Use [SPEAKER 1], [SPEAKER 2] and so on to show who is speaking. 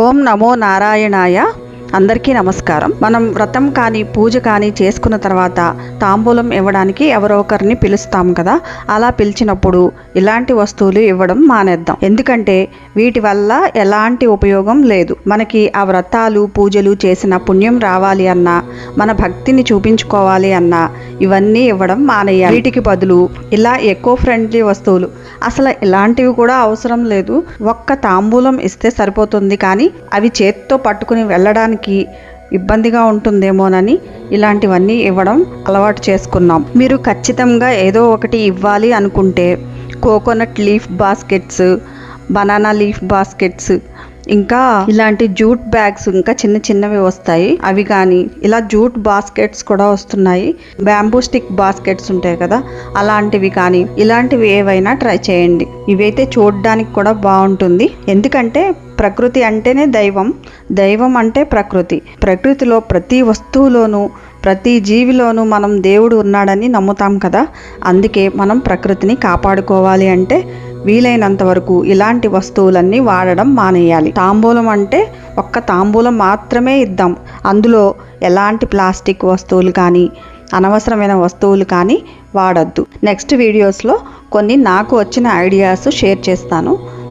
[SPEAKER 1] ఓం నమో నారాయణాయ. అందరికీ నమస్కారం. మనం వ్రతం కానీ పూజ కానీ చేసుకున్న తర్వాత తాంబూలం ఇవ్వడానికి ఎవరో ఒకరిని పిలుస్తాం కదా. అలా పిలిచినప్పుడు ఇలాంటి వస్తువులు ఇవ్వడం మానేద్దాం. ఎందుకంటే వీటి వల్ల ఎలాంటి ఉపయోగం లేదు. మనకి ఆ వ్రతాలు పూజలు చేసిన పుణ్యం రావాలి అన్నా, మన భక్తిని చూపించుకోవాలి అన్నా ఇవన్నీ ఇవ్వడం మానేయాలి. వీటికి బదులు ఇలా ఎకో ఫ్రెండ్లీ వస్తువులు, అసలు ఇలాంటివి కూడా అవసరం లేదు, ఒక్క తాంబూలం ఇస్తే సరిపోతుంది. కానీ అవి చేత్తో పట్టుకుని వెళ్ళడానికి ఇబ్బందిగా ఉంటుందేమోనని ఇలాంటివన్నీ ఇవ్వడం అలవాటు చేసుకున్నాం. మీరు ఖచ్చితంగా ఏదో ఒకటి ఇవ్వాలి అనుకుంటే coconut leaf baskets, banana leaf baskets, ఇంకా ఇలాంటి జూట్ బ్యాగ్స్ ఇంకా చిన్న చిన్నవి వస్తాయి, అవి కానీ ఇలా జూట్ బాస్కెట్స్ కూడా వస్తున్నాయి. బ్యాంబూ స్టిక్ బాస్కెట్స్ ఉంటాయి కదా, అలాంటివి కానీ ఇలాంటివి ఏవైనా ట్రై చేయండి. ఇవైతే చూడడానికి కూడా బాగుంటుంది. ఎందుకంటే ప్రకృతి అంటేనే దైవం, దైవం అంటే ప్రకృతి. ప్రకృతిలో ప్రతి వస్తువులోనూ ప్రతి జీవిలోనూ మనం దేవుడు ఉన్నాడని నమ్ముతాం కదా. అందుకే మనం ప్రకృతిని కాపాడుకోవాలి అంటే వీలైనంత వరకు ఇలాంటి వస్తువులన్నీ వాడడం మానేయాలి. తాంబూలం అంటే ఒక్క తాంబూలం మాత్రమే ఇద్దాం. అందులో ఎలాంటి ప్లాస్టిక్ వస్తువులు కానీ అనవసరమైన వస్తువులు కానీ వాడద్దు. నెక్స్ట్ వీడియోస్లో కొన్ని నాకు వచ్చిన ఐడియాస్ షేర్ చేస్తాను.